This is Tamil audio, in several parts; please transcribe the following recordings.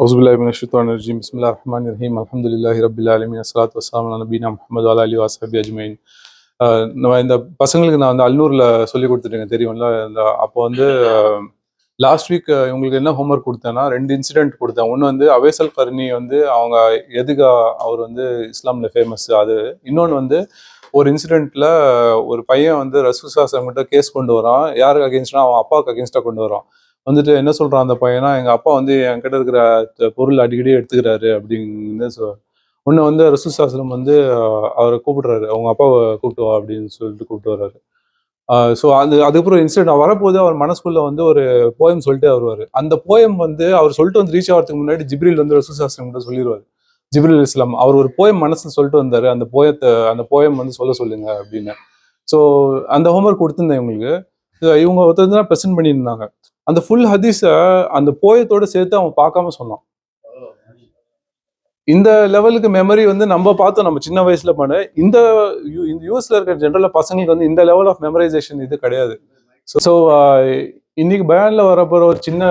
أعوذ بالله من الشيطان الرجيم بسم الله الرحمن الرحيم الحمد لله رب العالمين الصلاة والسلام على نبينا محمد وعلى آله وصحبه أجمعين. நம்ம இந்த பசங்களுக்கு நான் வந்து அல்நூரில் சொல்லி கொடுத்துட்டேங்க தெரியும்ல. அப்போ வந்து லாஸ்ட் வீக் இவங்களுக்கு என்ன ஹோம்ஒர்க் கொடுத்தேன்னா 2 இன்சிடென்ட் கொடுத்தேன். ஒன்று வந்து அவேசல் கர்னி வந்து அவங்க எதுக்கு அவர் வந்து இஸ்லாமில் ஃபேமஸ் அது. இன்னொன்று வந்து ஒரு இன்சிடென்ட்ல ஒரு பையன் வந்து ரசூலுல்லாஹி கிட்ட கேஸ் கொண்டு வரான். யாருக்கு அகேன்ஸ்டா? அவன் அப்பாவுக்கு அகேன்ஸ்டா கொண்டு வரான். வந்துட்டு என்ன சொல்றான் அந்த பையனா, எங்க அப்பா வந்து என்கிட்ட இருக்கிற பொருள் அடிக்கடி எடுத்துக்கிறாரு அப்படின்னு ஒன்று வந்து ரசூலுல்லாஹி வந்து அவரை கூப்பிடுறாரு, அவங்க அப்பாவை கூப்பிட்டு வா அப்படின்னு சொல்லிட்டு கூப்பிட்டு வர்றாரு. ஸோ அதுக்கப்புறம் இன்சிடென்ட் வரப்போது அவர் மனசுக்குள்ள வந்து ஒரு போயம் சொல்லிட்டே வருவார். அந்த போயம் வந்து அவர் சொல்லிட்டு வந்து ரீச் ஆகிறதுக்கு முன்னாடி ஜிப்ரீல் வந்து ரசூலுல்லாஹி கிட்ட சொல்லிடுவார். ஜிப்ரீல் இஸ்லாம் அவர் ஒரு போயம் மனசுல சொல்லிட்டு வந்தாரு, அந்த போயம் வந்து சொல்ல சொல்லுங்க அப்படின்னு. ஸோ அந்த ஹோம்ஒர்க் கொடுத்துருந்தேன் இவங்களுக்கு. இவங்க ஒருத்தர் தான் ப்ரெசென்ட் பண்ணியிருந்தாங்க. அந்த ஃபுல் ஹதீஸை அந்த போயத்தோட சேர்த்து அவன் பார்க்காம சொன்னான். இந்த லெவலுக்கு மெமரி வந்து நம்ம பார்த்தோம் நம்ம சின்ன வயசுல பண்ண. இந்த யூஎஸ்ல இருக்கிற ஜென்ரலா பசங்களுக்கு வந்து இந்த லெவல் ஆஃப் மெமரைசேஷன் இது கிடையாது. ஸோ இன்னைக்கு பயான்ல வரப்போற ஒரு சின்ன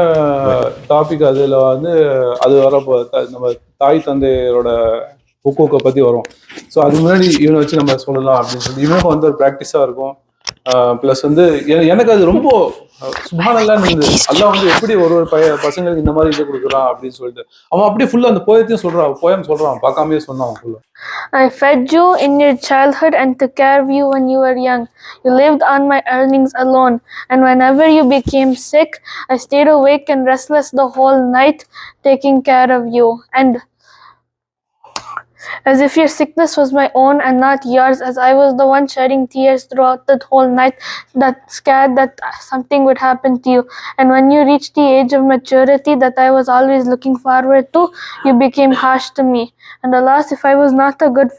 டாபிக் அதுல வந்து அது வரப்போ நம்ம தாய் தந்தையரோட ஹுக்கூக்கை பத்தி வரும். ஸோ அதுக்கு முன்னாடி இவனை வச்சு நம்ம சொல்லலாம் அப்படின்னு சொல்லி இவனுக்கு வந்து ஒரு ப்ராக்டிஸா இருக்கும். பிளஸ் வந்து எனக்கு அது ரொம்ப சுப்ஹானல்லாஹ் இருந்தது. அல்லாஹ் வந்து எப்படி ஒரு பசங்களுக்கு இந்த மாதிரி இது கொடுக்குறான் அப்படின்னு சொல்லிட்டு அவன் அப்படியே ஃபுல்லா அந்த போயத்தையும் சொல்றான், போயம் சொல்றான், பார்க்காமயே சொன்னான் ஃபுல்லா. I fed you in your childhood and took care of you when you were young. You lived on my earnings alone, and whenever you became sick, I stayed awake and restless the whole night, taking care of you. And as if your sickness was my own and not yours, as I was the one shedding tears throughout the whole night, that scared that something would happen to you. And when you reached the age of maturity that I was always looking forward to, you became harsh to me. And alas, if I was not a good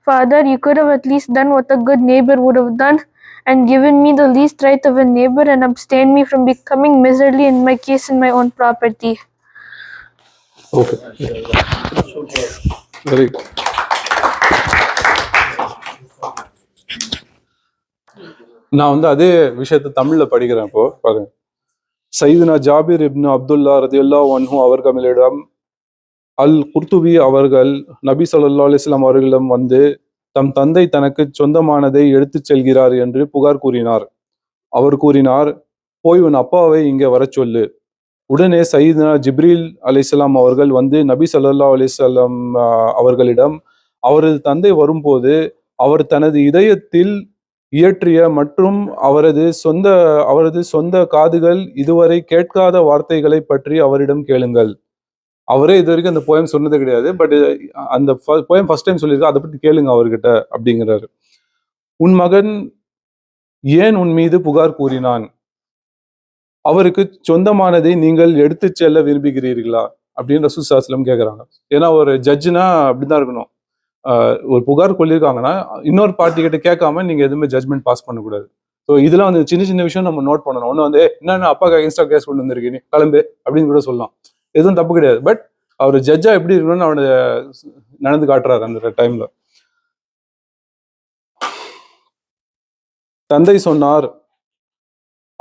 father, you could have at least done what a good neighbor would have done, and given me the least right of a neighbor and abstained me from becoming miserly in my case in my own property. Okay. Very good. நான் வந்து அதே விஷயத்தை தமிழ்ல படிக்கிறேன். இப்போ பாருங்க. சையதுனா ஜாபிர் இப்னு அப்துல்லா ரதியல்லாஹு அன்ஹு அவர்களிடம் அல் குர்துபி அவர்கள் நபி ஸல்லல்லாஹு அலைஹி வஸல்லம் அவர்களிடம் வந்து தம் தந்தை தனக்கு சொந்தமானதை எடுத்துச் செல்கிறார் என்று புகார் கூறினார். அவர் கூறினார், போய் உன் அப்பாவை இங்கே வரச் சொல்லு. உடனே சையதுனா ஜிப்ரீல் அலைஹிஸ்ஸலாம் அவர்கள் வந்து நபி ஸல்லல்லாஹு அலைஹி வஸல்லம் அவர்களிடம், அவரது தந்தை வரும்போது அவர் தனது இதயத்தில் இயற்றிய மற்றும் அவரது சொந்த காதுகள் இதுவரை கேட்காத வார்த்தைகளை பற்றி அவரிடம் கேளுங்கள். அவரே இது வரைக்கும் அந்த போயம் சொன்னது கிடையாது. பட் அந்த போயம் ஃபர்ஸ்ட் டைம் சொல்லியிருக்கா, அதை பற்றி கேளுங்க அவர்கிட்ட அப்படிங்கிறாரு. உன் மகன் ஏன் உன் மீது புகார் கூறினான்? அவருக்கு சொந்தமானதை நீங்கள் எடுத்து செல்ல விரும்புகிறீர்களா அப்படின்னு ரசூல் ஸல்லல்லாஹு அலைஹி வஸல்லம் கேட்குறாங்க. ஏன்னா ஒரு ஜட்ஜுனா அப்படிதான் இருக்கணும். ஒரு புகார் சொல்லியிருக்காங்கன்னா இன்னொரு பார்ட்டி கிட்ட கேட்காம நீங்க எதுவுமே ஜட்மெண்ட் பாஸ் பண்ணக்கூடாது. ஸோ இதெல்லாம் வந்து சின்ன சின்ன விஷயம் நம்ம நோட் பண்ணணும். ஒன்று வந்து என்னென்ன அப்பாவுக்கு அகேன்ஸ்டா கேஸ் கொண்டு வந்திருக்கீங்க கிளம்பு அப்படின்னு கூட சொல்லலாம். எதுவும் தப்பு கிடையாது. பட் அவர் ஜட்ஜா எப்படி இருக்கணும்னு அவனை நடந்து காட்டுறாரு அந்த டைம்ல. தந்தை சொன்னார்,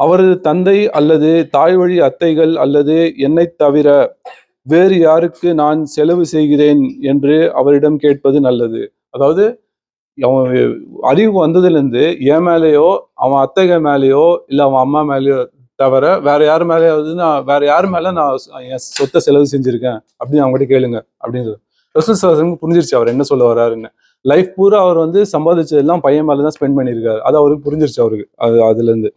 அவரது தந்தை அல்லது தாய் வழி அத்தைகள் அல்லது என்னை தவிர வேறு யாருக்கு நான் செலவு செய்கிறேன் என்று அவரிடம் கேட்பது நல்லது. அதாவது அவன் அறிவு வந்ததுலேருந்து என் மேலேயோ அவன் அத்தைகள் மேலேயோ இல்லை அவன் அம்மா மேலேயோ தவிர வேற யார் மேலேயாவது வேற யார் மேலே நான் என் சொத்தை செலவு செஞ்சிருக்கேன் அப்படின்னு அவங்ககிட்ட கேளுங்க அப்படின்றது. ரசூல் ஸல்லல்லாஹு அலைஹி வஸல்லம் புரிஞ்சிருச்சு அவர் என்ன சொல்ல வர்றாருன்னு. லைஃப் பூரா அவர் வந்து சம்பாதிச்சதெல்லாம் பையன் மேலே தான் ஸ்பெண்ட் பண்ணியிருக்காரு. அது அவருக்கு புரிஞ்சிருச்சு அவருக்கு. அதுலேருந்து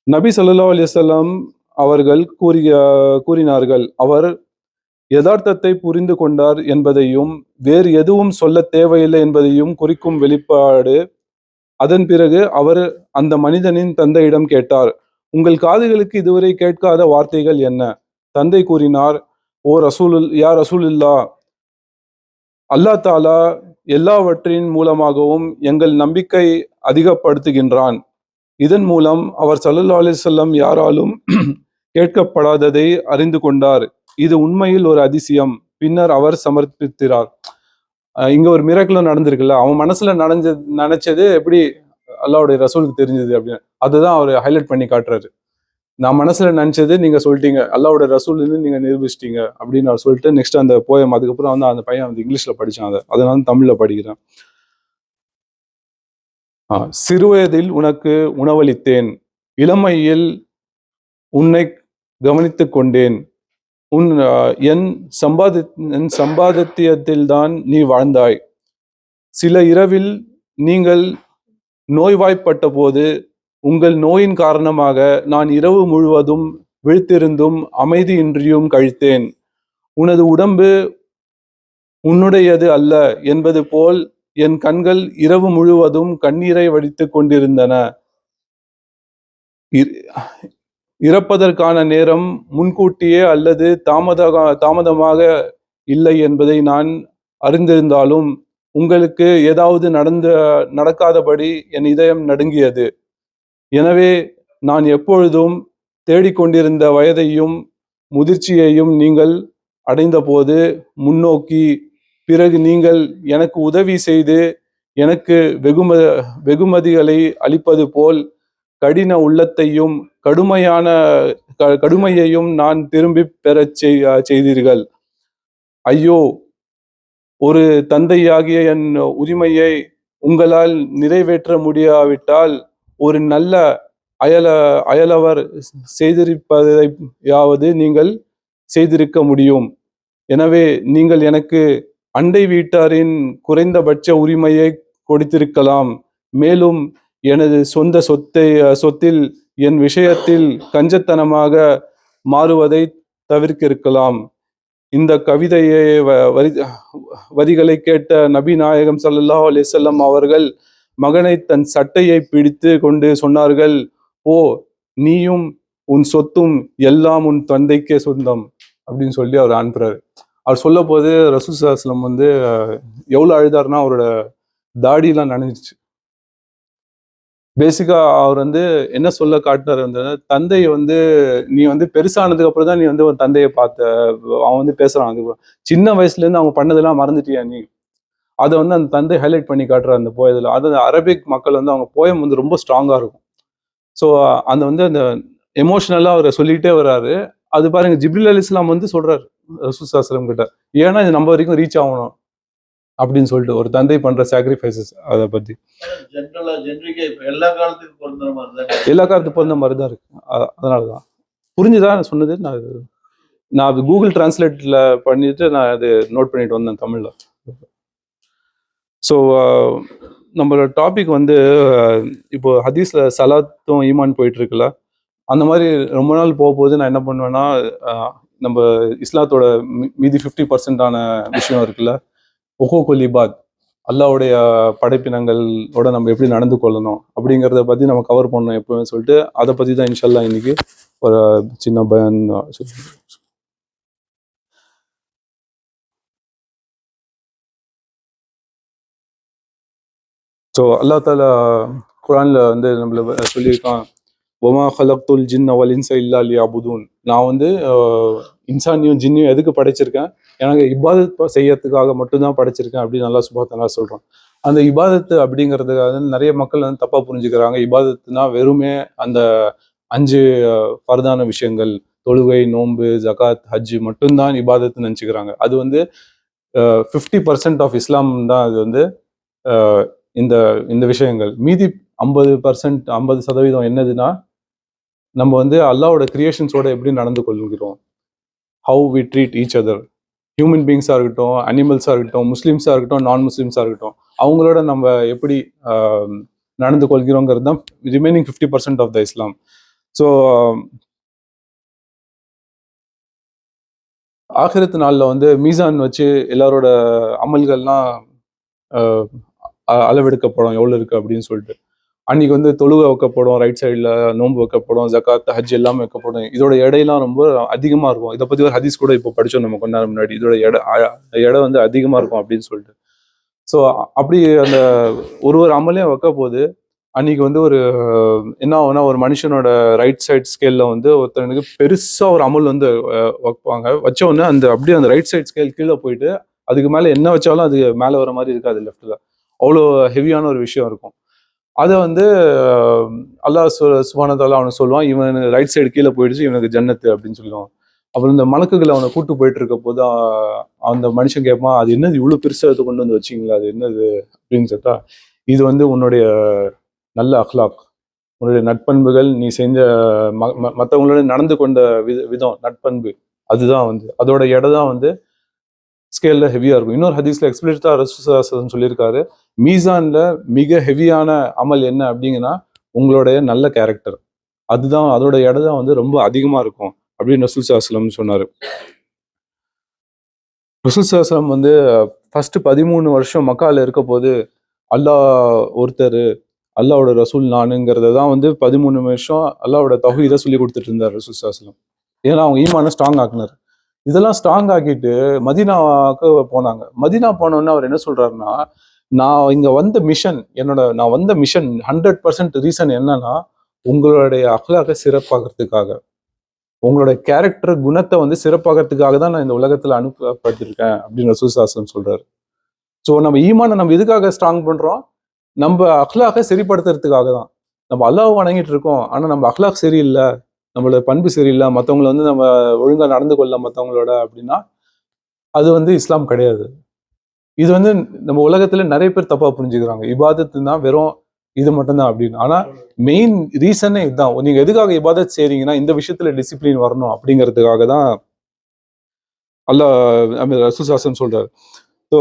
நபி ஸல்லல்லாஹு அலைஹி வஸல்லம் அவர்கள் கூறினார்கள், அவர் யதார்த்தத்தை புரிந்து கொண்டார் என்பதையும் வேறு எதுவும் சொல்ல தேவையில்லை என்பதையும் குறிக்கும் வெளிப்பாடு. அதன் பிறகு அவர் அந்த மனிதனின் தந்தையிடம் கேட்டார், உங்கள் காதுகளுக்கு இதுவரை கேட்காத வார்த்தைகள் என்ன? தந்தை கூறினார், யா ரசூலுல்லாஹ், அல்லாஹ் தஆலா எல்லாவற்றின் மூலமாகவும் எங்கள் நம்பிக்கை அதிகப்படுத்துகின்றான். இதன் மூலம் அவர் ஸல்லல்லாஹு அலைஹி வஸல்லம் யாராலும் கேட்கப்படாததை அறிந்து கொண்டார். இது உண்மையில் ஒரு அதிசயம். பின்னர் அவர் சமர்ப்பித்தார். இங்க ஒரு மிராக்கிளும் நடந்திருக்குல்ல, அவன் மனசுல நினைச்சது எப்படி அல்லாஹ்வுடைய ரசூலுக்கு தெரிஞ்சது அப்படின்னு அதுதான் அவர் ஹைலைட் பண்ணி காட்டுறாரு. நான் மனசுல நினைச்சது நீங்க சொல்லிட்டீங்க, அல்லாவோட ரசூல்னு நீங்க நிரூபிச்சிட்டீங்க அப்படின்னு அவர் சொல்லிட்டு நெக்ஸ்ட் அந்த போயம், அதுக்கப்புறம் வந்து அந்த பையன் வந்து இங்கிலீஷ்ல படிச்சான், அதை நான் தமிழ்ல படிக்கிறேன். சிறுவயதில் உனக்கு உணவளித்தேன், இளமையில் உன்னை கவனித்துக் கொண்டேன், உன் என் சம்பாத்தியத்தில்தான் நீ வாழ்ந்தாய். சில இரவில் நீங்கள் நோய்வாய்ப்பட்ட போது உங்கள் நோயின் காரணமாக நான் இரவு முழுவதும் விழித்திருந்தும் அமைதியின்றியும் கழித்தேன். உனது உடம்பு உன்னுடையது அல்ல என்பது போல் என் கண்கள் இரவு முழுவதும் கண்ணீரை வடித்துக் கொண்டிருந்தன. இறப்பதற்கான நேரம் முன்கூட்டியே அல்லது தாமதமாக இல்லை என்பதை நான் அறிந்திருந்தாலும் உங்களுக்கு ஏதாவது நடக்காதபடி என் இதயம் நடுங்கியது. எனவே நான் எப்பொழுதும் தேடிக்கொண்டிருந்த வயதையும் முதிர்ச்சியையும் நீங்கள் அடைந்தபோது முன்னோக்கி, பிறகு நீங்கள் எனக்கு உதவி செய்து எனக்கு வெகுமதிகளை அளிப்பது போல் கடின உள்ளத்தையும் கடுமையையும் நான் திரும்பி பெறச் செய்தீர்கள். ஐயோ, ஒரு தந்தையாகிய என் உரிமையை உங்களால் நிறைவேற்ற முடியாவிட்டால் ஒரு நல்ல அயலவர் செய்திருப்பதையாவது நீங்கள் செய்திருக்க முடியும். எனவே நீங்கள் எனக்கு அண்டை வீட்டாரின் குறைந்தபட்ச உரிமையை கொடுத்திருக்கலாம். மேலும் எனது சொந்த சொத்தில் என் விஷயத்தில் கஞ்சத்தனமாக மாறுவதை தவிர்த்திருக்கலாம். இந்த கவிதையை வரிகளை கேட்ட நபி நாயகம் ஸல்லல்லாஹு அலைஹி வஸல்லம் அவர்கள் மகனை தன் சட்டையை பிடித்து கொண்டு சொன்னார்கள், ஓ, நீயும் உன் சொத்தும் எல்லாம் உன் தந்தைக்கே சொந்தம் அப்படின்னு சொல்லி அவர் அனுப்புறாரு. அவர் சொல்ல போது ரசூல் ஸல்லல்லாஹு அலைஹி வஸல்லம் வந்து எவ்வளவு அழுதாருன்னா அவரோட தாடியெல்லாம் நனைஞ்சிச்சு. பேசிக்கா அவர் வந்து என்ன சொல்ல காட்டினார் வந்து, தந்தையை வந்து நீ வந்து பெருசானதுக்கு அப்புறம் தான் நீ வந்து ஒரு தந்தையை பார்த்த, அவன் வந்து பேசுறான். அதுக்கப்புறம் சின்ன வயசுல இருந்து அவங்க பண்ணதெல்லாம் மறந்துட்டியா நீ? அதை வந்து அந்த தந்தை ஹைலைட் பண்ணி காட்டுறாரு அந்த போயத்துல. அது அரபிக் மக்கள் வந்து அவங்க போயம் வந்து ரொம்ப ஸ்ட்ராங்கா இருக்கும். ஸோ அந்த வந்து அந்த எமோஷனலா அவரை சொல்லிட்டே வர்றாரு. அது பாருங்க, ஜிப்ரீல் அலைஹிஸ்ஸலாம் வந்து சொல்றாரு ரசூல் ஸல்லல்லாஹு அலைஹி வஸல்லம் கிட்ட, ஏன்னா இது நம்ம வரைக்கும் ரீச் ஆகணும் அப்படின்னு சொல்லிட்டு ஒரு தந்தை பண்ற சாக்ரிஃபைசஸ். அதை பத்தி எல்லா காலத்துக்கும் பொருந்த மாதிரி தான் இருக்கு. அதனாலதான் புரிஞ்சுதா சொன்னது. நான் அது கூகுள் டிரான்ஸ்லேட்ல பண்ணிட்டு நான் அது நோட் பண்ணிட்டு வந்தேன் தமிழ்ல. ஸோ நம்மளோட டாபிக் வந்து இப்போ ஹதீஸ்ல சலாத்தும் ஈமான் போயிட்டு இருக்குல்ல, அந்த மாதிரி ரொம்ப நாள் போகும்போது நான் என்ன பண்ணுவேன்னா, நம்ம இஸ்லாத்தோட மீதி 50% விஷயம் இருக்குல்ல, ஒகோகுல் இபாத், அல்லாவுடைய படைப்பினங்களோட நம்ம எப்படி நடந்து கொள்ளணும் அப்படிங்கிறத பத்தி நம்ம கவர் பண்ணோம் எப்பவுமே சொல்லிட்டு, அதை பத்தி தான் இன்ஷால்லா இன்னைக்கு ஒரு சின்ன பயான். ஸோ அல்லா தாலா குரான்ல வந்து நம்மள சொல்லியிருக்கான், ஒமா ஹலக்துல் ஜின்ன வல் இன்ஸ இல்லா லியஅபுதூன். நான் வந்து இன்சானியும் ஜின்னியும் எதுக்கு படைச்சிருக்கேன், எனக்கு இபாதத் செய்யறதுக்காக மட்டும்தான் படைச்சிருக்கேன் அப்படின்னு அல்லாஹ் சுப்ஹானஹு வ தஆலா சொல்றான். அந்த இபாதத்து அப்படிங்கிறதுக்காக நிறைய மக்கள் வந்து தப்பா புரிஞ்சுக்கிறாங்க. இபாதத்துனா வெறுமே அந்த 5 ஃபர்தான விஷயங்கள், தொழுகை, நோன்பு, ஜகாத், ஹஜ் மட்டும்தான் இபாதத்துன்னு நினைச்சுக்கிறாங்க. அது வந்து 50% ஆஃப் இஸ்லாம் தான். அது வந்து இந்த இந்த விஷயங்கள். மீதி 50% என்னதுன்னா, நம்ம வந்து அல்லாவோட கிரியேஷன்ஸோட எப்படி நடந்து கொள்கிறோம், how we treat each other. Human பீங்ஸாக இருக்கட்டும், அனிமல்ஸாக இருக்கட்டும், முஸ்லீம்ஸாக இருக்கட்டும், நான் முஸ்லீம்ஸாக இருக்கட்டும், அவங்களோட நம்ம எப்படி நடந்து கொள்கிறோங்கிறது தான் remaining 50% of the Islam. So ஆகிரத்து நாளில் வந்து மீசான் வச்சு எல்லாரோட அமல்கள்லாம் அளவெடுக்கப்படும் எவ்வளோ இருக்கு அப்படின்னு சொல்லிட்டு. அன்னைக்கு வந்து தொழுகை வைக்கப்படும், ரைட் சைடில் நோன்பு வைக்கப்படும், ஜகாத், ஹஜ் எல்லாமே வைக்கப்படும். இதோட எடையெல்லாம் ரொம்ப அதிகமாக இருக்கும். இதை பற்றி ஒரு ஹதீஸ் கூட இப்போ படித்தோம் நம்ம கொஞ்ச நேரம் முன்னாடி. இதோட எடை வந்து அதிகமாக இருக்கும் அப்படின்னு சொல்லிட்டு. ஸோ அப்படி அந்த ஒரு அமலையும் வைக்க போது அன்னைக்கு வந்து ஒரு என்ன ஆகுனா, ஒரு மனுஷனோட ரைட் சைட் ஸ்கேல்ல வந்து ஒருத்தனுக்கு பெருசாக ஒரு அமல் வந்து வைப்பாங்க. வச்ச உடனே அந்த அப்படியே அந்த ரைட் சைட் ஸ்கேல் கீழே போயிட்டு அதுக்கு மேலே என்ன வச்சாலும் அது மேலே வர மாதிரி இருக்காது லெஃப்டில். அவ்வளோ ஹெவியான ஒரு விஷயம் இருக்கும். அதை வந்து அல்லாஹ் சுப்ஹானஹு வ தஆலா அவனுக்கு சொல்லுவான், இவன் ரைட் சைடு கீழே போயிடுச்சு, இவனுக்கு ஜன்னத்து அப்படின்னு சொல்லுவான். அப்புறம் இந்த மலக்குகள் அவனை கூட்டு போயிட்டு இருக்க போது அந்த மனுஷன் கேட்பான், அது என்னது இவ்வளவு பெருசா இதை கொண்டு வந்து வச்சிங்களா, அது என்னது அப்படின்னு கேட்டா, இது வந்து உன்னுடைய நல்ல அக்லாக், உன்னுடைய நட்பண்புகள், நீ செஞ்ச மற்றவங்களோட நடந்து கொண்ட விதம், நட்பண்பு, அதுதான் வந்து அதோட எடை தான் வந்து ஸ்கேல்ல ஹெவியா இருக்கும். இன்னொரு ஹதீஸ்ல எக்ஸ்பிளிசிட்டா ரசூலுல்லாஹி சொல்லியிருக்காரு, மீசான்ல மிக ஹெவியான அமல் என்ன அப்படிங்கன்னா உங்களுடைய நல்ல கேரக்டர், அதுதான் அதோட எடை தான் வந்து ரொம்ப அதிகமா இருக்கும் அப்படின்னு ரசூல் ஸல்லல்லாஹு சொன்னாரு. ரசூல் ஸல்லல்லாஹு வந்து ஃபர்ஸ்ட் 13 வருஷம் மக்கால இருக்க போது அல்லாஹ் ஒருத்தர், அல்லாஹ்வோட ரசூல் நானுங்கிறத தான் வந்து 13 வருஷம் அல்லாஹ்வோட தௌஹீதை சொல்லி கொடுத்துட்டு இருந்தார் ரசூல் ஸல்லல்லாஹு. ஏன்னா அவங்க ஈமான ஸ்ட்ராங் ஆக்குனார். இதெல்லாம் ஸ்ட்ராங் ஆக்கிட்டு மதீனாவுக்கு போனாங்க. மதீனா போனோன்னு அவர் என்ன சொல்றாருன்னா, நான் இங்க வந்த மிஷன், நான் வந்த மிஷன் 100% ரீசன் என்னன்னா, உங்களுடைய அக்லாக சிறப்பாகிறதுக்காக, உங்களுடைய கேரக்டர் குணத்தை வந்து சிறப்பாகிறதுக்காக தான் நான் இந்த உலகத்துல அனுப்பப்பட்டிருக்கேன் அப்படின்னு ரசூல் ஸல்லல்லாஹு சொல்றாரு. ஸோ நம்ம ஈமானை நம்ம எதுக்காக ஸ்ட்ராங் பண்றோம்? நம்ம அக்லாக சரிப்படுத்துறதுக்காக தான். நம்ம அல்லாஹ் வணங்கிட்டு இருக்கோம், ஆனா நம்ம அக்லாக் சரியில்லை, நம்மளோட பண்பு சரியில்லை, மற்றவங்களை வந்து நம்ம ஒழுங்கா நடந்து கொள்ள மற்றவங்களோட அப்படின்னா அது வந்து இஸ்லாம் கிடையாது. இது வந்து நம்ம உலகத்துல நிறைய பேர் தப்பா புரிஞ்சுக்கிறாங்க. இபாதத்துனா வெறும் இது மட்டும்தான் அப்படின்னு. ஆனா மெயின் ரீசனே இதுதான். நீங்க எதுக்காக இபாதத் செய்றீங்கன்னா இந்த விஷயத்துல டிசிப்ளின் வரணும் அப்படிங்கிறதுக்காக தான் அல்லாஹ் ரசூல் ஸல்லல்லாஹு சொல்றாரு. ஸோ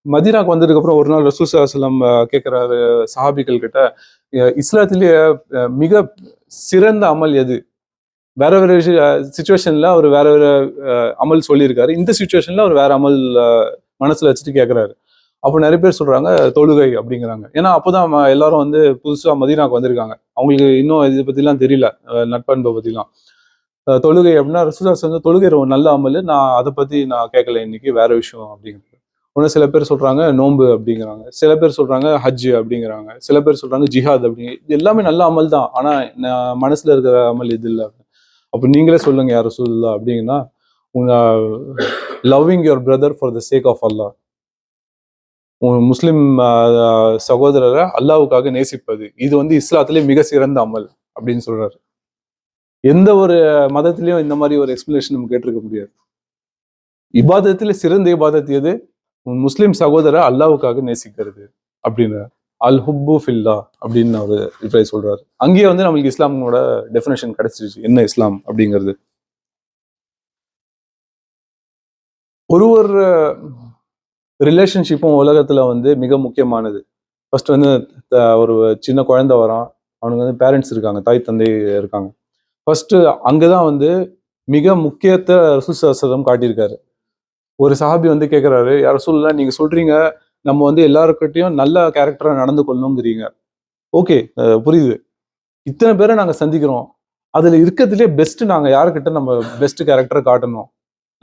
மதீனாக்கு வந்ததுக்கு அப்புறம் ஒரு நாள் ரசூல் ஸல்லல்லாஹு கேட்கிறாரு சஹாபிகள் கிட்ட, இஸ்லாத்திலேயே மிக சிறந்த அமல் எது? வேற வேற சுச்சுவேஷன்ல அவர் வேற வேற அமல் சொல்லியிருக்காரு. இந்த சுச்சுவேஷன்ல அவர் வேற அமல் மனசுல வச்சுட்டு கேட்கிறாரு. அப்போ நிறைய பேர் சொல்றாங்க தொழுகை அப்படிங்கிறாங்க. ஏன்னா அப்போதான் எல்லாரும் வந்து புதுசா மதீனாக்கு வந்திருக்காங்க, அவங்களுக்கு இன்னும் இதை பத்திலாம் தெரியல, நட்பண்பை பத்திலாம். தொழுகை அப்படின்னா ரசூலுல்லாஹி ஸல்லல்லாஹு தொழுகை ஒரு நல்ல அமல், நான் அதை பத்தி நான் கேட்கல, இன்னைக்கு வேற விஷயம் அப்படிங்கிறது. இன்னும் சில பேர் சொல்றாங்க நோன்பு அப்படிங்கிறாங்க, சில பேர் சொல்றாங்க ஹஜ் அப்படிங்கிறாங்க, சில பேர் சொல்றாங்க ஜிஹாத் அப்படிங்க. இது எல்லாமே நல்ல அமல் தான், ஆனா மனசுல இருக்கிற அமல் இது இல்லை. அப்போ நீங்களே சொல்லுங்க யார் ரசூலுல்லாஹ் அப்படிங்கன்னா, உங்க loving your brother for the sake of Allah, உங்க முஸ்லிம் சகோதரரை அல்லாஹ்வுக்காக நேசிப்பது, இது வந்து இஸ்லாத்திலே மிக சிறந்த அமல் அப்படின்னு சொல்றாரு. எந்த ஒரு மதத்திலையும் இந்த மாதிரி ஒரு எக்ஸ்பிளேஷன் நம்ம கேட்டிருக்க முடியாது. இபாதத்துல சிறந்த இபாதத் எது? முஸ்லிம் சகோதரரை அல்லாஹ்வுக்காக நேசிக்கிறது அப்படின்னு, அல் ஹுப்பு ஃபில்லா அப்படின்னு அவரு ரிப்ளை சொல்றாரு. அங்கேயே வந்து நம்மளுக்கு இஸ்லாமோட டெஃபினேஷன் கிடைச்சிருச்சு, என்ன இஸ்லாம் அப்படிங்கிறது. ஒரு ரிலேஷன்ஷிப்பும் உலகத்துல வந்து மிக முக்கியமானது. ஃபர்ஸ்ட் வந்து ஒரு சின்ன குழந்தை வரான், அவனுக்கு வந்து பேரண்ட்ஸ் இருக்காங்க, தாய் தந்தை இருக்காங்க. ஃபர்ஸ்ட் அங்கதான் வந்து மிக முக்கியத்தை ரசூல் ஸல்லல்லாஹு அலைஹி வஸல்லம் காட்டியிருக்காரு. ஒரு சஹாபி வந்து கேட்கிறாரு, யார் ரசூலுல்லாஹ், நீங்க சொல்றீங்க நம்ம வந்து எல்லாருக்கிட்டையும் நல்ல கேரக்டரா நடந்து கொள்ளணுங்கிறீங்க. ஓகே, புரியுது. இத்தனை பேரை நாங்க சந்திக்கிறோம், அதுல இருக்கிறதுலே பெஸ்ட் நாங்க யாருக்கிட்ட நம்ம பெஸ்ட் கேரக்டரை காட்டணும்,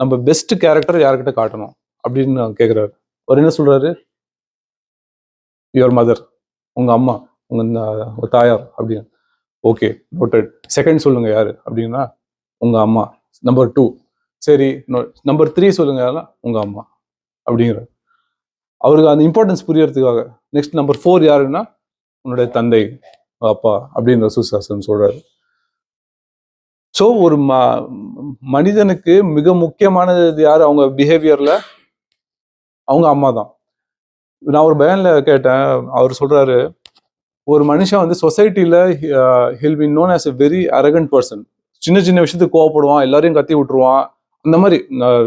நம்ம பெஸ்ட் கேரக்டர் யாருக்கிட்ட காட்டணும் அப்படின்னு கேட்கிறாரு. அவர் என்ன சொல்றாரு? யுவர் மதர், உங்க அம்மா, உங்க தாயார் அப்படின்னு. Okay, noted. செகண்ட் சொல்லுங்க யாரு அப்படின்னா, உங்க அம்மா. நம்பர் 2, சரி நம்பர் 3 சொல்லுங்க யாருன்னா, உங்க அம்மா அப்படிங்கிற. அவருக்கு அந்த இம்பார்ட்டன்ஸ் புரியறதுக்காக. நெக்ஸ்ட் நம்பர் 4 யாருன்னா, உன்னுடைய தந்தை, அப்பா அப்படின்னு ரசூல் ஸல்லல்லாஹு அலைஹி வஸல்லம் சொல்றாரு. ஸோ ஒரு மனிதனுக்கு மிக முக்கியமானது யாரு அவங்க பிஹேவியர்ல? அவங்க அம்மா தான். நான் ஒரு பயான்ல கேட்டேன், அவர் சொல்றாரு, ஒரு மனுஷன் வந்து சொசைட்டில he'll be known as a very arrogant person. சின்ன சின்ன விஷயத்துக்கு கோவப்படுவான், எல்லாரையும் கத்தி விட்டுருவான், அந்த மாதிரி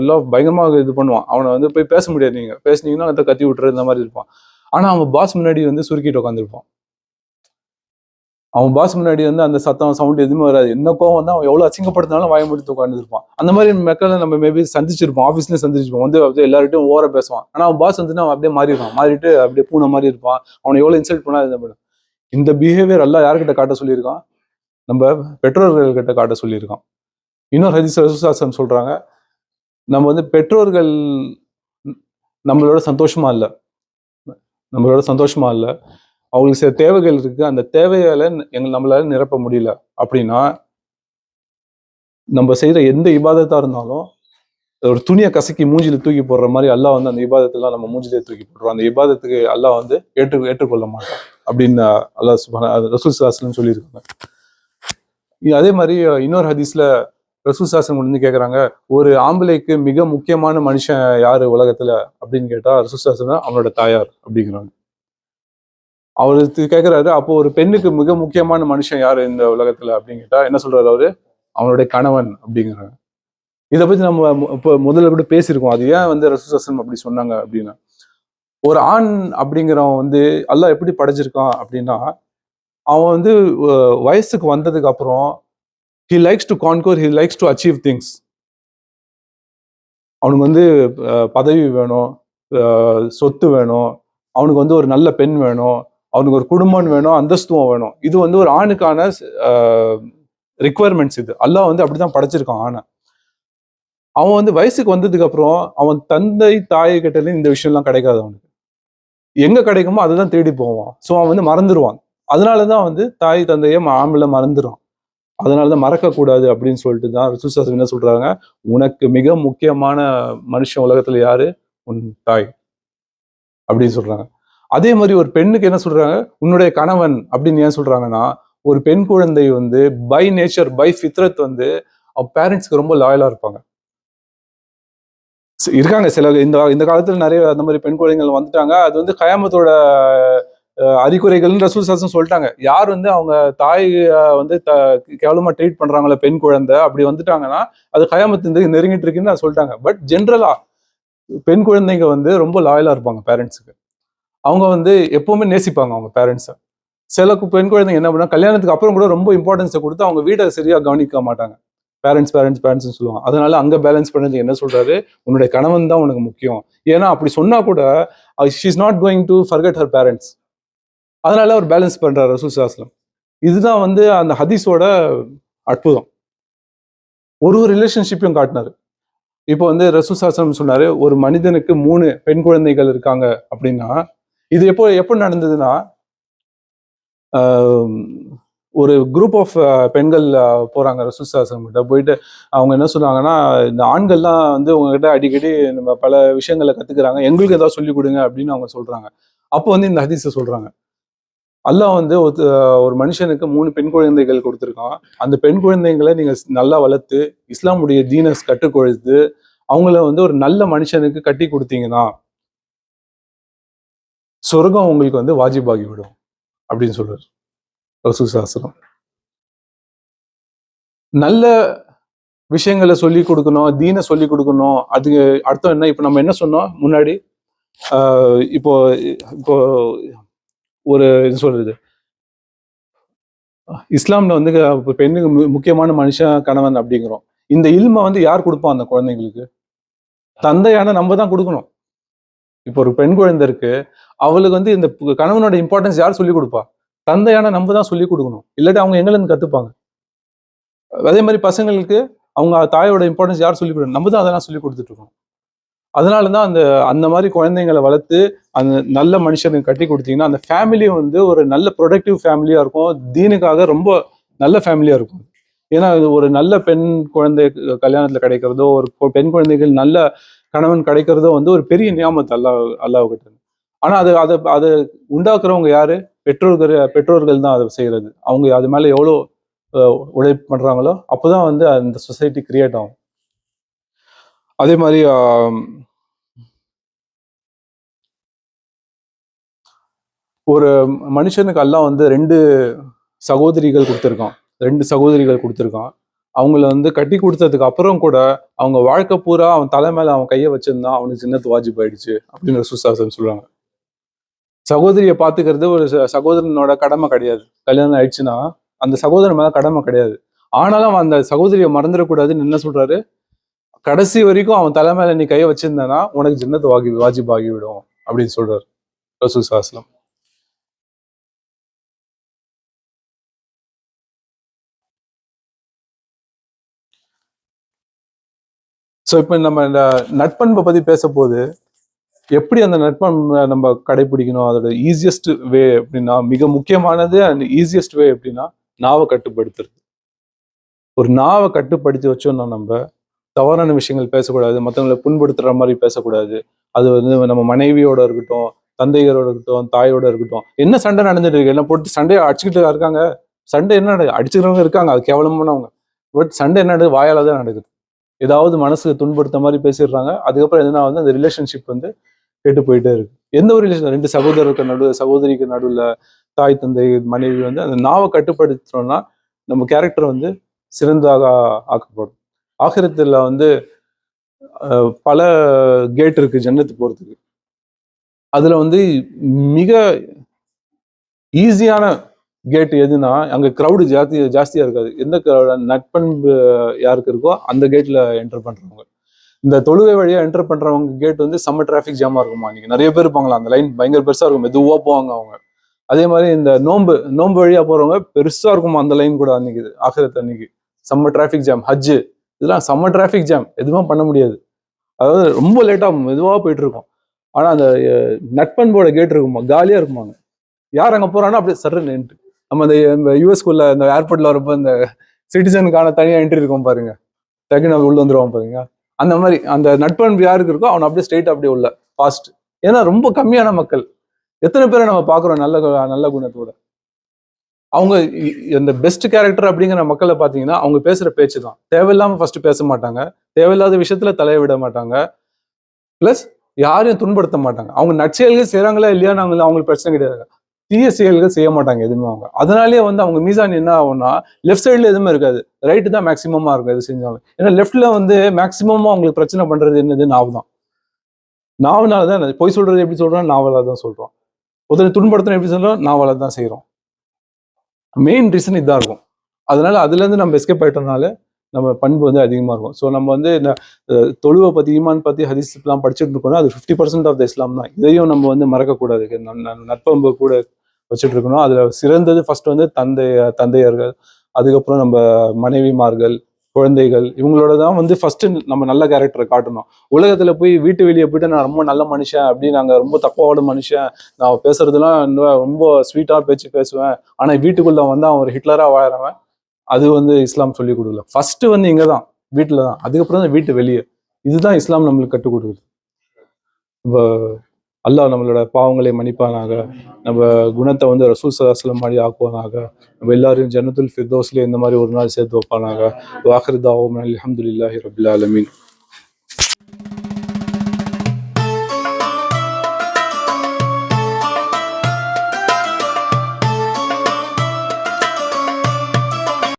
எல்லாம் பயங்கரமாக இது பண்ணுவான். அவனை வந்து போய் பேச முடியாது, நீங்க பேசுனீங்கன்னா அதை கத்தி விட்டுரு, இந்த மாதிரி இருப்பான். ஆனா அவன் பாஸ் முன்னாடி வந்து சுருக்கிட்டு உட்காந்துருப்பான். அவன் பாஸ் முன்னாடி வந்து அந்த சத்தம் சவுண்ட் எதுவுமே வராது. என்ன கோவம் வந்து அவன் எவ்வளவு அசிங்கப்படுத்தினாலும் வாய முடித்து உட்காந்துருப்பான். அந்த மாதிரி மக்களை நம்ம மேபி சந்திச்சிருப்போம், ஆஃபீஸ்லயும் சந்திச்சிருப்போம். வந்து எல்லார்ட்டையும் ஓவரா பேசுவான். ஆனா அவன் பாஸ் வந்து அவன் அப்படியே மாறிடுவான், மாறிட்டு அப்படியே பூனை மாதிரி இருப்பான். அவனை எவ்வளவு இன்சல்ட் பண்ணா இந்த பிஹேவியர் எல்லாம் யார்கிட்ட காட்ட சொல்லியிருக்கான்? நம்ம பெற்றோர்கள் கிட்ட காட்ட சொல்லியிருக்கான். இன்னொரு ஹதீஸ் ரசூலுல்லாஹி ஸல்லல்லாஹு அலைஹி வஸல்லம் சொல்றாங்க, நம்ம வந்து பெற்றோர்கள் நம்மளோட சந்தோஷமா இல்ல, அவங்களுக்கு சில தேவைகள் இருக்கு, அந்த தேவைகளை நம்மளால நிரப்ப முடியல அப்படின்னா, நம்ம செய்யற எந்த இபாதத்தா இருந்தாலும் ஒரு துணியை கசக்கி மூஞ்சில தூக்கி போடுற மாதிரி அல்லாஹ் வந்து அந்த இபாதத்தெல்லாம் நம்ம மூஞ்சிலே தூக்கி போடுறோம். அந்த இபாதத்துக்கு அல்லாஹ் வந்து ஏற்றுக்கொள்ள மாட்டான். அப்படின்னு அல்லாஹ் சுப்ஹானஹு ரசூல் ஸல்லல்லாஹு அலைஹி வஸல்லம் சொல்லியிருக்காங்க. அதே மாதிரி இன்னொரு ஹதீஸ்ல ரசூல் ஸல்லல்லாஹு அலைஹி வஸல்லம் வந்து கேட்குறாங்க, ஒரு ஆம்பளைக்கு மிக முக்கியமான மனுஷன் யாரு உலகத்துல அப்படின்னு கேட்டா ரசூல் ஸல்லல்லாஹு அலைஹி வஸல்லம் அவனோட தாயார் அப்படிங்கிறாங்க. அவரு கேட்கிறாரு, அப்போ ஒரு பெண்ணுக்கு மிக முக்கியமான மனுஷன் யாரு இந்த உலகத்துல அப்படின்னு கேட்டா என்ன சொல்றாரு அவரு? அவனுடைய கணவன் அப்படிங்கிறாங்க. இதை பத்தி நம்ம இப்போ முதல்ல கூட பேசியிருக்கோம். அது ஏன் வந்து ரசூல் ஸல்லல்லாஹு அலைஹி வஸல்லம் அப்படி சொன்னாங்க அப்படின்னா, ஒரு ஆண் அப்படிங்கிறவன் வந்து அல்லாஹ் எப்படி படைச்சிருக்கான் அப்படின்னா, அவன் வந்து வயசுக்கு வந்ததுக்கு அப்புறம் he likes to conquer, he likes to achieve things. அவனுக்கு வந்து பதவி வேணும், சொத்து வேணும், அவனுக்கு வந்து ஒரு நல்ல பெண் வேணும், அவனுக்கு ஒரு குடும்பம் வேணும், அந்தஸ்துவம் வேணும். இது வந்து ஒரு ஆணுக்கான ரிக்குவயர்மெண்ட்ஸ். இது அல்லாஹ் வந்து அப்படிதான் படைச்சிருக்கான் ஆணை. அவன் வந்து வயசுக்கு வந்ததுக்கு அப்புறம் அவன் தந்தை தாயை கிட்ட இந்த விஷயம்லாம் கிடைக்காது. அவனுக்கு எங்க கிடைக்குமோ அதை தான் தேடி போவான். ஸோ அவன் வந்து மறந்துடுவான். அதனாலதான் வந்து தாய் தந்தையை ஆம்பளை மறந்துடுவான். அதனாலதான் மறக்கக்கூடாது அப்படின்னு சொல்லிட்டு தான் ரசூல் ஸல்லல்லாஹு அலைஹி வஸல்லம் என்ன சொல்றாங்க, உனக்கு மிக முக்கியமான மனுஷன் உலகத்துல யாரு? உன் தாய் அப்படின்னு சொல்றாங்க. அதே மாதிரி ஒரு பெண்ணுக்கு என்ன சொல்றாங்க, உன்னுடைய கணவன் அப்படின்னு ஏன் சொல்றாங்கன்னா, ஒரு பெண் குழந்தை வந்து பை நேச்சர் பை ஃபித்ரத் வந்து பேரண்ட்ஸ்க்கு ரொம்ப லாயலா இருப்பாங்க. இருக்காங்க சில இந்த காலத்துல நிறைய அந்த மாதிரி பெண் குழந்தைகள் வந்துட்டாங்க. அது வந்து கயாமத்தோட அறிகுறைகள்னு ரசூல் ஸல்லல்லாஹு அலைஹி வஸல்லம் சொல்லிட்டாங்க. யார் வந்து அவங்க தாய் வந்து கேவலமா ட்ரீட் பண்றாங்களோ பெண் குழந்தை அப்படி வந்துட்டாங்கன்னா அது கயாமத்து நெருங்கிட்டு இருக்குன்னு சொல்லிட்டாங்க. பட் ஜென்ரலா பெண் குழந்தைங்க வந்து ரொம்ப லாயலா இருப்பாங்க பேரண்ட்ஸுக்கு. அவங்க வந்து எப்பவுமே நேசிப்பாங்க அவங்க பேரண்ட்ஸை. சில பெண் குழந்தைங்க என்ன பண்ணா கல்யாணத்துக்கு அப்புறம் கூட ரொம்ப இம்பார்ட்டன்ஸை கொடுத்து அவங்க வீட்டை சரியா கவனிக்க மாட்டாங்க. பேரண்ட்ஸ் சொல்லுவாங்க. அதனால அங்க பேலன்ஸ் பண்ணது என்ன சொல்றாரு, உன்னுடைய கணவன் தான் உனக்கு முக்கியம். ஏன்னா அப்படி சொன்னா கூட she is not going to forget her parents. அதனால அவர் பேலன்ஸ் பண்றாரு ரசூல் ஸல்லல்லாஹு அலைஹி வஸல்லம். இதுதான் வந்து அந்த ஹதீஸோட அற்புதம். ஒரு ரிலேஷன்ஷிப்பையும் காட்டினாரு. இப்போ வந்து ரசூல் ஸல்லல்லாஹு அலைஹி வஸல்லம் சொன்னாரு, ஒரு மனிதனுக்கு 3 பெண் குழந்தைகள் இருக்காங்க அப்படின்னா, இது எப்போ நடந்ததுன்னா, ஒரு குரூப் ஆஃப் பெண்கள் போறாங்க ரசூல் ஸல்லல்லாஹு அலைஹி வஸல்லம் கிட்ட. போயிட்டு அவங்க என்ன சொன்னாங்கன்னா, இந்த ஆண்கள்லாம் வந்து உங்ககிட்ட அடிக்கடி நம்ம பல விஷயங்களை கத்துக்கிறாங்க, எங்களுக்கு ஏதாவது சொல்லிக் கொடுங்க அப்படின்னு அவங்க சொல்றாங்க. அப்போ வந்து இந்த ஹதீஸை சொல்றாங்க, அல்லாஹ் வந்து ஒரு மனுஷனுக்கு 3 பெண் குழந்தைகள் கொடுத்துருக்கான். அந்த பெண் குழந்தைகளை நீங்க நல்லா வளர்த்து இஸ்லாமுடைய தீனை கற்றுக் கொடுத்து அவங்கள வந்து ஒரு நல்ல மனுஷனுக்கு கட்டி கொடுத்தீங்கன்னா சொர்க்கம் உங்களுக்கு வந்து வாஜிபாகி விடும் அப்படின்னு சொல்றாரு ரசூல் ஸல்லல்லாஹு அலைஹி வஸல்லம். நல்ல விஷயங்களை சொல்லி கொடுக்கணும், தீனை சொல்லி கொடுக்கணும். அது அர்த்தம் என்ன? இப்போ நம்ம என்ன சொன்னோம் முன்னாடி, இப்போ இப்போ ஒரு இது சொல்றது, இஸ்லாம்ல வந்து பெண்ணுக்கு முக்கியமான மனுஷன் கணவன் அப்படிங்கிறோம். இந்த இல்மை வந்து யார் கொடுப்போம் அந்த குழந்தைங்களுக்கு? தந்தையான நம்ம தான் கொடுக்கணும். இப்போ ஒரு பெண் குழந்தை இருக்கு, அவளுக்கு வந்து இந்த கணவனோட இம்பார்ட்டன்ஸ் யார் சொல்லிக் கொடுப்பா? தந்தையான நம்ம தான் சொல்லிக் கொடுக்கணும். இல்லாட்டி அவங்க எங்க இருந்து கத்துப்பாங்க? அதே மாதிரி பசங்களுக்கு அவங்க தாயோட இம்பார்ட்டன்ஸ் யார் சொல்லிக் கொடுக்கணும்? நம்ம தான் அதெல்லாம் சொல்லிக் கொடுத்துட்டு இருக்கோம். அதனாலதான் அந்த மாதிரி குழந்தைங்களை வளர்த்து அந்த நல்ல மனுஷனுக்கு கட்டி கொடுத்தீங்கன்னா அந்த ஃபேமிலி வந்து ஒரு நல்ல ப்ரொடக்டிவ் ஃபேமிலியா இருக்கும், தீனுக்காக ரொம்ப நல்ல ஃபேமிலியா இருக்கும். ஏன்னா ஒரு நல்ல பெண் குழந்தை கல்யாணத்துல கிடைக்கிறதோ, ஒரு பெண் குழந்தைகள் நல்ல கணவன் கிடைக்கிறதோ வந்து ஒரு பெரிய நியாமத்து அல்லாஹ் கிட்ட. ஆனா அதை உண்டாக்குறவங்க யாரு? பெற்றோர்கள் தான் அதை செய்யறது. அவங்க அது மேல எவ்வளவு உழைப்பு பண்றாங்களோ அப்போதான் வந்து அந்த சொசைட்டி கிரியேட் ஆகும். அதே மாதிரி ஒரு மனுஷனுக்கு அல்லாஹ் வந்து 2 சகோதரிகள் கொடுத்துருக்கான். அவங்கள வந்து கட்டி கொடுத்ததுக்கு அப்புறம் கூட அவங்க வாழ்க்கை பூரா அவன் தலை மேல அவன் கையை வச்சிருந்தான், அவனுக்கு சின்னத்து வாஜிப் ஆயிடுச்சு அப்படின்னு ரசூல் ஸல்லல்லாஹு அலைஹி வஸல்லம் சொல்றாங்க. சகோதரியை பாத்துக்கிறது ஒரு சகோதரனோட கடமை கிடையாது. கல்யாணம் ஆயிடுச்சுன்னா அந்த சகோதரன் மேல கடமை கிடையாது. ஆனாலும் அந்த சகோதரியை மறந்துடக்கூடாதுன்னு என்ன சொல்றாரு, கடைசி வரைக்கும் அவன் தலை மேல நீ கையை வச்சிருந்தனா உனக்கு ஜன்னத்து வாஜிப் ஆகிவிடும் அப்படின்னு சொல்றாரு ரசூல் ஸல்லல்லாஹு அலைஹி வஸல்லம். ஸோ இப்போ நம்ம இந்த நட்பண்பை பத்தி பேச போது எப்படி அந்த நட்பண்பை நம்ம கடைபிடிக்கணும், அதோட ஈஸியஸ்ட் வே அப்படின்னா, மிக முக்கியமானது அண்ட் ஈஸியஸ்ட் வே அப்படின்னா நாவை கட்டுப்படுத்துறது. ஒரு நாவை கட்டுப்படுத்தி வச்சோம்னா நம்ம தவறான விஷயங்கள் பேசக்கூடாது, மற்றவங்களை புண்படுத்துற மாதிரி பேசக்கூடாது. அது வந்து நம்ம மனைவியோட இருக்கட்டும், தந்தையரோட இருக்கட்டும், தாயோட இருக்கட்டும். என்ன சண்டை நடந்துட்டு இருக்கு? எல்லாம் போட்டு சண்டையை அடிச்சுக்கிட்டு இருக்காங்க. சண்டை என்ன நடக்குது? அடிச்சுக்கிறவங்க இருக்காங்க, அது கேவலமானவங்க. பட் சண்டை என்ன நடக்குது? வாயால தான் நடக்குது. ஏதாவது மனசுக்கு துன்படுத்த மாதிரி பேசிடுறாங்க. அதுக்கப்புறம் எதுனா வந்து அந்த ரிலேஷன்ஷிப் வந்து கெட்டு போயிட்டே இருக்கு. எந்த ஒரு ரிலேஷன், ரெண்டு சகோதரருக்கு நடுவில், சகோதரிக்கு நடுவில், தாய் தந்தை மனைவி வந்து அந்த நாவை கட்டுப்படுத்தினோம்னா நம்ம கேரக்டர் வந்து சிறந்தாக ஆக்கப்படும். ஆகிரத்துல வந்து பல கேட் இருக்கு ஜன்னத்துக்கு போறதுக்கு. அதுல வந்து மிக ஈஸியான கேட் எதுனா அங்க கிரௌடு ஜாஸ்தியா இருக்காது. எந்த நட்பண்பு யாருக்கு இருக்கோ அந்த கேட்ல என்டர் பண்றவங்க. இந்த தொழுகை வழியா என்டர் பண்றவங்க கேட் வந்து செம்ம டிராஃபிக் ஜாமா இருக்குமா, நீங்க நிறைய பேர் இருப்பாங்களா, அந்த லைன் பயங்கர பெருசா இருக்கும், மெதுவா போவாங்க அவங்க. அதே மாதிரி இந்த நோன்பு வழியா போறவங்க பெருசா இருக்குமா அந்த லைன் கூட. அன்னைக்கு ஆகிரத்து அன்னைக்கு செம்ம டிராஃபிக் ஜாம். ஹஜ்ஜு இதெல்லாம் செம்ம டிராஃபிக் ஜாம், எதுவும் பண்ண முடியாது. அதாவது ரொம்ப லேட்டா மெதுவா போயிட்டு இருக்கும். ஆனா அந்த நட்பண்போட கேட் இருக்குமா, காலியா இருக்குமாங்க. யார் அங்க போறானோ அப்படியே சர்ரு நின்று. நம்ம இந்த யூஎஸ்குள்ள இந்த ஏர்போர்ட்ல வரப்போ இந்த சிட்டிசனுக்கான தனியா என்ட்ரி இருக்கும் பாருங்க, டக்குன்னு உள்ள வந்துருவான் பாருங்க. அந்த மாதிரி அந்த நட்பண்பு யாருக்கு இருக்கோ அவன் அப்படியே ஸ்ட்ரெயிட் அப்படியே உள்ள ஃபாஸ்ட். ஏன்னா ரொம்ப கம்மியான மக்கள். எத்தனை பேரை நம்ம பாக்குறோம் நல்ல குணத்தோட. அவங்க இந்த பெஸ்ட் கேரக்டர் அப்படிங்கிற மக்களை பாத்தீங்கன்னா அவங்க பேசுற பேச்சு தான். தேவையில்லாம ஃபர்ஸ்ட் பேச மாட்டாங்க, தேவையில்லாத விஷயத்துல தலைய விட மாட்டாங்க, பிளஸ் யாரையும் துன்படுத்த மாட்டாங்க. அவங்க நற்செயல்கள் செய்யறாங்களா இல்லையான்னு அவங்களுக்கு பிரச்சனை கிடையாது. தீய செயல்கள் செய்ய மாட்டாங்க எதுவுமே அவங்க. அதனாலேயே வந்து அவங்க மீசான் என்ன ஆகும்னா லெஃப்ட் சைட்ல எதுவுமே இருக்காது, ரைட்டு தான் மேக்சிமமா இருக்கும் எது செஞ்சாலும். ஏன்னா லெஃப்ட்ல வந்து மேக்சிமமா அவங்களுக்கு பிரச்சனை பண்றது என்னது? நாவு தான். நாவுனால தான் பொய் சொல்றது எப்படி சொல்றோம்? நாவலா தான் சொல்றோம். ஒருத்தர் துன்படுத்தணும் எப்படி சொல்றோம்? நாவலா தான் செய்யறோம். மெயின் ரீசன் இதுதான் இருக்கும். அதனால அதுல இருந்து நம்ம எஸ்கேப் ஆயிட்டோம்னால நம்ம பண்பு வந்து அதிகமா இருக்கும். ஸோ நம்ம வந்து தொழுவை பத்தி, ஈமான் பத்தி ஹதீஸ் எல்லாம் படிச்சுட்டு இருக்கோம்னா அது 50% ஆஃப் த இஸ்லாம் தான். இதையும் நம்ம வந்து மறக்கக்கூடாது. நட்பண்பு கூட வச்சுட்டு இருக்கணும். அதுல சிறந்தது ஃபர்ஸ்ட் வந்து தந்தையர்கள், அதுக்கப்புறம் நம்ம மனைவிமார்கள், குழந்தைகள், இவங்களோட தான் வந்து ஃபர்ஸ்ட் நம்ம நல்ல கேரக்டரை காட்டணும். உலகத்துல போய் வீட்டு வெளியே போயிட்டு நான் ரொம்ப நல்ல மனுஷன் அப்படி, நாங்க ரொம்ப தப்பாவோட மனுஷன், நான் பேசுறதுலாம் ரொம்ப ஸ்வீட்டா பேச்சு பேசுவேன், ஆனா வீட்டுக்குள்ள வந்து அவன் ஒரு ஹிட்லரா வாழறவன், அது வந்து இஸ்லாம் சொல்லி கொடுக்கல. ஃபர்ஸ்ட் வந்து இங்கதான், வீட்டுல தான், அதுக்கப்புறம் தான் வீட்டு வெளியே. இதுதான் இஸ்லாம் நம்மளுக்கு கற்றுக் கொடுக்குது. இப்போ அல்லாஹ் நம்மளோட பாவங்களை மன்னிப்பானாக, நம்ம குணத்தை வந்து ரசூல் ஸல்லல்லாஹு அலைஹி வஸல்லம் மாதிரி ஆக்குவானாக, நம்ம எல்லாரையும் ஜன்னத்துல் ஃபிர்தௌஸ்ல இந்த மாதிரி ஒரு நாள் சேர்த்து வைப்பானாக. வாஹிரு தாவூனா அல்ஹம்துலில்லாஹி ரப்பில் ஆலமீன்.